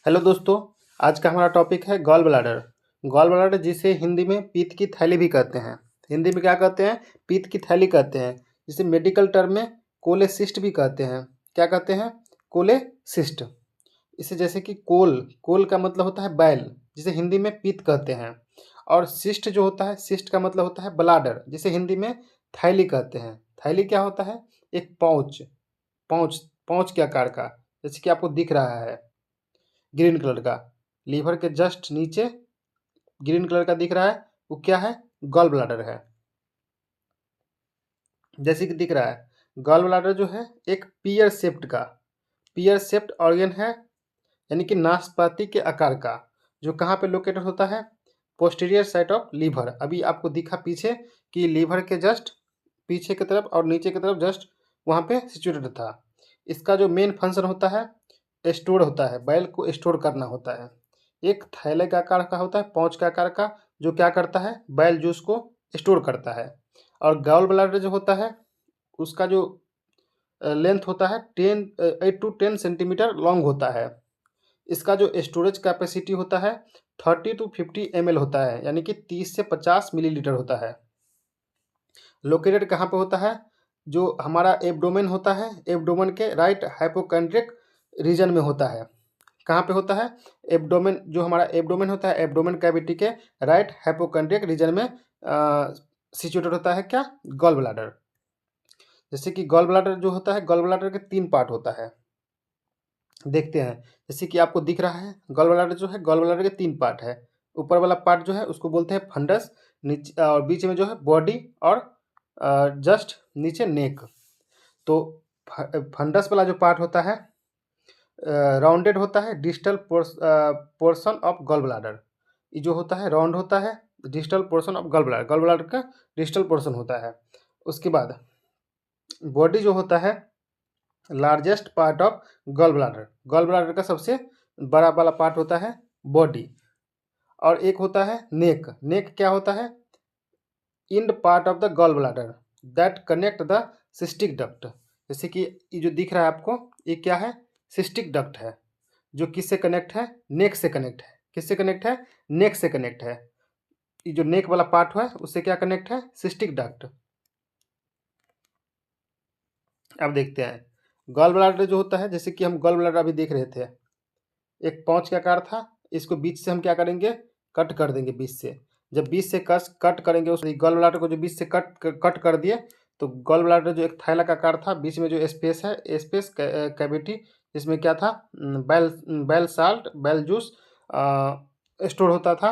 Hello दोस्तों, आज का हमारा टॉपिक है गॉल ब्लैडर। गॉल ब्लैडर जिसे हिंदी में पीत की थैली भी कहते हैं। हिंदी में क्या कहते हैं? पीत की थैली कहते हैं। जिसे मेडिकल टर्म में कोलेसिस्ट भी कहते हैं। क्या कहते हैं? कोलेसिस्ट। इसे जैसे कि कोल कोल का मतलब होता है बैल, जिसे हिंदी में पीत कहते हैं। और सिस्ट जो होता है, सिस्ट का मतलब होता है ब्लाडर, जिसे हिंदी में थैली कहते हैं। थैली क्या होता है? एक पाउच, पाउच पाउच के आकार का, जैसे कि आपको दिख रहा है ग्रीन कलर का। लीवर के जस्ट नीचे ग्रीन कलर का दिख रहा है, वो क्या है? गॉल ब्लैडर है। जैसे कि दिख रहा है, गॉल ब्लैडर जो है एक पीयर शेप्ड ऑर्गन है, यानी कि नाशपाती के आकार का, जो कहाँ पे लोकेटेड होता है? Posterior side of liver. अभी आपको दिखा पीछे कि लीवर के जस्ट पीछे की तरफ और नीचे की तरफ जस्ट वहाँ पे सिचुएटेड था। इसका जो मेन फंक्शन होता है, स्टोर होता है, बैल को स्टोर करना होता है। एक थैले का आकार का होता है, पाउच का आकार का, जो क्या करता है? बैल जूस को स्टोर करता है। और गॉल ब्लैडर जो होता है, उसका जो लेंथ होता है 8 to 10 सेंटीमीटर लॉन्ग होता है। इसका जो स्टोरेज कैपेसिटी होता है 30 to 50 ml होता है, यानी कि 30 से 50 मिलीलीटर होता है। लोकेटेड कहाँ पे होता है? जो हमारा एब्डोमेन होता है, एब्डोमेन के राइट हाइपोकॉन्ड्रिक रीजन में होता है। कहाँ पे होता है? एब्डोमेन, जो हमारा एब्डोमेन होता है, एब्डोमेन कैविटी के राइट हाइपोकॉन्ड्रिक रीजन में सिचुएटेड होता है। क्या? Gall bladder. जैसे कि गॉल ब्लैडर जो होता है, गॉल ब्लैडर के 3 पार्ट होता है। देखते हैं, जैसे कि आपको दिख रहा है, गॉल ब्लैडर जो है, गॉल ब्लैडर के 3 पार्ट है। ऊपर वाला पार्ट जो है उसको बोलते हैं फंडस, नीचे और बीच में जो है बॉडी, और जस्ट नीचे नेक। तो फंडस वाला जो पार्ट होता है राउंडेड होता है, distal portion of gall bladder. ये जो होता है राउंड होता है, distal portion of gall bladder का डिस्टल पोर्शन होता है। उसके बाद बॉडी जो होता है, largest part of gall bladder का सबसे बड़ा वाला पार्ट होता है बॉडी। और एक होता है नेक। नेक क्या होता है? End part of the gall bladder that connect the cystic duct. जैसे कि ये जो दिख रहा है आपको, ये क्या है? सिस्टिक डक्ट है, जो किससे कनेक्ट है? नेक से कनेक्ट है। किससे कनेक्ट है? नेक से कनेक्ट है। ये जो नेक वाला पार्ट है उससे क्या कनेक्ट है? Cystic duct. अब देखते हैं गॉल ब्लैडर जो होता है, जैसे कि हम गॉल ब्लैडर अभी देख रहे थे, एक पाँच का आकार था। इसको बीच से हम क्या करेंगे? कट कर देंगे बीच से। जब बीच से कट करेंगे उस गॉल ब्लैडर को, जो बीच से कट कर दिए, तो गॉल ब्लैडर जो एक थैला का आकार था, बीच में जो स्पेस है, स्पेस कैविटी, जिसमें क्या था? बैल बैल साल्ट, बैल जूस स्टोर होता था।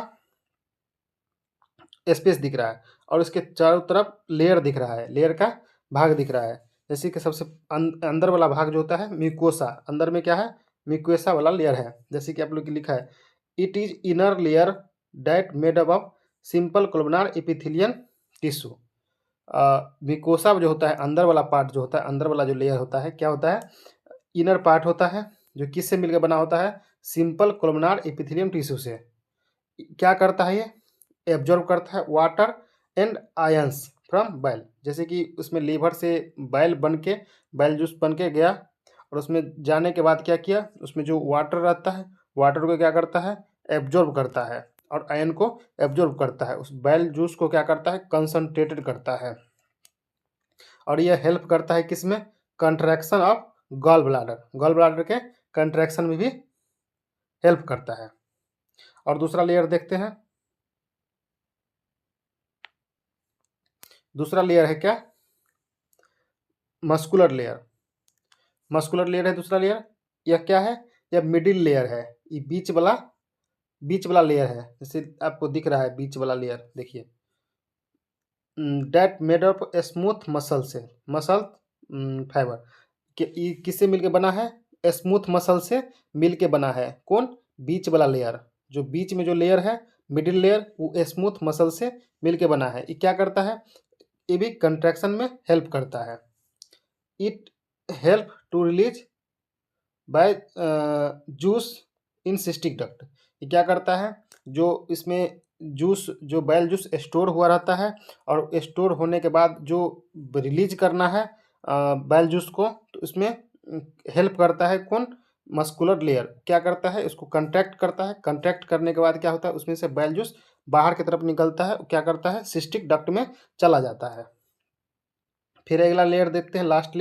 स्पेस दिख रहा है, और उसके चारों तरफ लेयर दिख रहा है, लेयर का भाग दिख रहा है। जैसे कि सबसे अंदर वाला भाग जो होता है म्यूकोसा, अंदर में क्या है? म्यूकोसा वाला लेयर है। जैसे कि आप लोग की लिखा है, it is inner layer that made up of simple columnar epithelial tissue. Mucosa जो होता है, अंदर वाला पार्ट जो होता है, अंदर वाला जो लेयर होता है, क्या होता है? इनर पार्ट होता है, जो किससे मिलकर बना होता है? सिंपल कोलमनार एपिथेलियम टिश्यू से। क्या करता है ये? एब्जॉर्ब करता है वाटर एंड आयंस फ्रॉम बैल। जैसे कि उसमें लीवर से बैल जूस बन के गया, और उसमें जाने के बाद क्या किया? उसमें जो वाटर रहता है, वाटर को क्या करता है? एब्जॉर्ब करता है, और आयन को एब्जॉर्ब करता है। उस बैल जूस को क्या करता है? कंसंट्रेटेड करता है। और यह हेल्प करता है किसमें? कंट्रैक्शन ऑफ गॉल ब्लैडर के कंट्रैक्शन में भी हेल्प करता है। और दूसरा लेयर देखते हैं। दूसरा लेयर है क्या? Muscular layer. मस्कुलर लेयर है दूसरा लेयर। यह क्या है? यह मिडिल लेयर है। ये बीच वाला लेयर है, जैसे आपको दिख रहा है बीच वाला लेयर, देखिए। That made of smooth muscle fibre. ये किससे मिलके बना है? स्मूथ मसल से मिलके बना है। कौन? बीच वाला लेयर। जो बीच में जो लेयर है, मिडिल लेयर, वो स्मूथ मसल से मिलके बना है। ये क्या करता है? ये भी कंट्रैक्शन में हेल्प करता है। It help to release bile juice in cystic duct. ये क्या करता है? जो इसमें जूस, जो बैल जूस स्टोर हुआ रहता है, और स्टोर होने के बाद जो रिलीज करना है बैल जूस को, तो इसमें हेल्प करता है। कौन? मस्कुलर लेयर क्या करता है, इसको कंट्रैक्ट करता है। कंट्रैक्ट करने के बाद क्या होता है, उसमें से बाइल जूस बाहर की तरफ निकलता है, क्या करता है, सिस्टिक डक्ट में चला जाता है। फिर अगला लेयर देखते हैं, लास्ट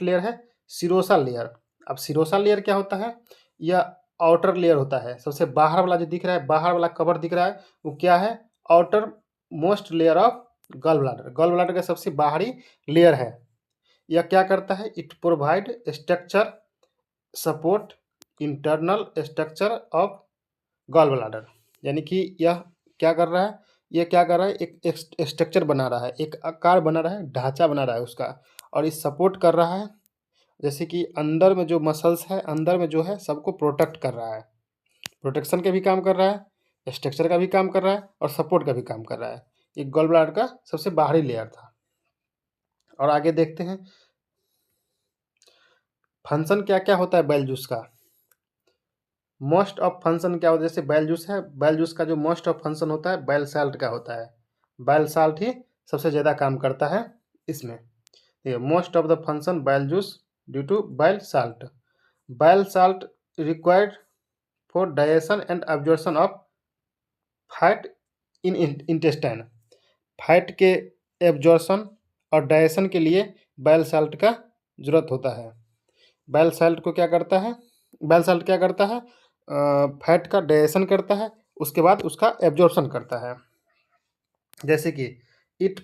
लेयर है सिरोसा लेयर। अब सिरोसा लेयर क्या होता है, यह आउटर लेयर होता है। सबसे बाहर वाला जो दिख रहा है, बाहर वाला कवर दिख रहा है, वो क्या है, outer most layer of gall bladder. Gall bladder का सबसे बाहरी लेयर है। यह क्या करता है, it provide structure support internal structure of gall bladder. यानी कि यह क्या कर रहा है, एक स्ट्रक्चर बना रहा है, एक आकार बना रहा है, ढांचा बना रहा है उसका, और इस सपोर्ट कर रहा है। जैसे कि अंदर में जो मसल्स है, अंदर में जो है सबको प्रोटेक्ट कर रहा है, प्रोटेक्शन का भी काम कर रहा है, स्ट्रक्चर का भी काम कर रहा है, और सपोर्ट का भी काम कर रहा है। ये गॉल ब्लैडर का सबसे बाहरी लेयर था। और आगे देखते हैं फंक्शन क्या क्या होता है बाइल जूस का। मोस्ट ऑफ फंक्शन क्या होता है, जैसे बाइल जूस है, बाइल जूस का जो मोस्ट ऑफ फंक्शन होता है बाइल साल्ट का होता है। बाइल साल्ट ही सबसे ज़्यादा काम करता है इसमें। ये most of the function bile juice due to bile salt. Bile salt required for digestion and absorption of fat in intestine. Fat के एब्जॉर्प्शन और डाइजेशन के लिए बाइल साल्ट का जरूरत होता है। बाइल साल्ट को क्या करता है, बाइल साल्ट क्या करता है, फैट का डाइजेशन करता है, उसके बाद उसका एब्जॉर्प्शन करता है। जैसे कि इट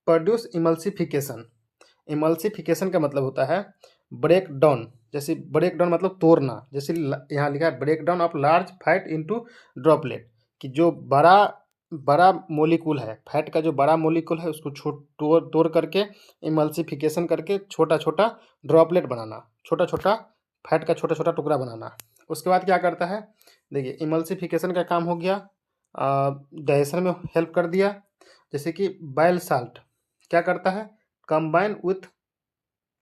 प्रोड्यूस इमल्सिफिकेशन। इमल्सिफिकेशन का मतलब होता है ब्रेक डाउन। जैसे ब्रेक डाउन मतलब तोड़ना, जैसे यहाँ लिखा है break down of large fat into droplet, कि जो बड़ा बड़ा मोलिकूल है, फैट का जो बड़ा मोलिकूल है उसको तोड़ करके इमल्सिफिकेशन करके छोटा छोटा ड्रॉपलेट बनाना, छोटा छोटा फैट का छोटा छोटा टुकड़ा बनाना। उसके बाद क्या करता है, देखिए इमल्सिफिकेशन का काम हो गया, डाइजेशन में हेल्प कर दिया। जैसे कि बाइल साल्ट क्या करता है, combine with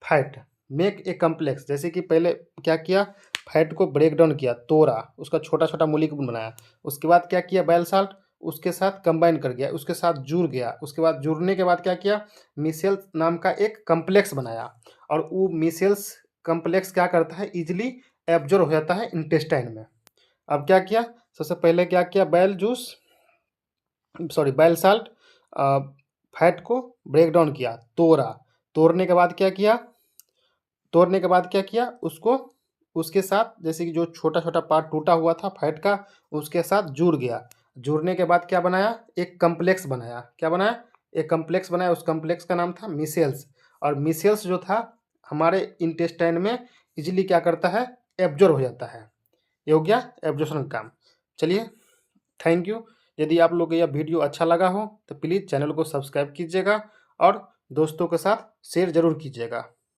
fat make a complex. जैसे कि पहले क्या किया, फैट को ब्रेक डाउन किया, तोड़ा, उसका छोटा छोटा मोलिक्यूल बनाया। उसके बाद क्या किया, बाइल साल्ट उसके साथ कंबाइन कर गया, उसके साथ जुड़ गया। उसके बाद जुड़ने के बाद क्या किया, मिसेल्स नाम का एक कम्प्लेक्स बनाया, और वो मिसेल्स कम्प्लेक्स क्या करता है, इजिली एब्जॉर्ब हो जाता है इंटेस्टाइन में। अब क्या किया, सबसे पहले क्या किया, बाइल साल्ट फैट को ब्रेक डाउन किया, तोड़ने के बाद क्या किया, उसको उसके साथ, जैसे कि जो छोटा छोटा पार्ट टूटा हुआ था फैट का, उसके साथ जुड़ गया। जुड़ने के बाद क्या बनाया, एक कम्प्लेक्स बनाया। क्या बनाया, एक कम्प्लेक्स बनाया। उस कम्प्लेक्स का नाम था मिसेल्स। और मिसेल्स जो था हमारे इंटेस्टाइन में इजीली क्या करता है, एब्जॉर्ब हो जाता है। ये हो गया एब्जॉर्प्शन का काम। चलिए, थैंक यू। यदि आप लोग को यह वीडियो अच्छा लगा हो तो प्लीज़ चैनल को सब्सक्राइब कीजिएगा और दोस्तों के साथ शेयर ज़रूर कीजिएगा।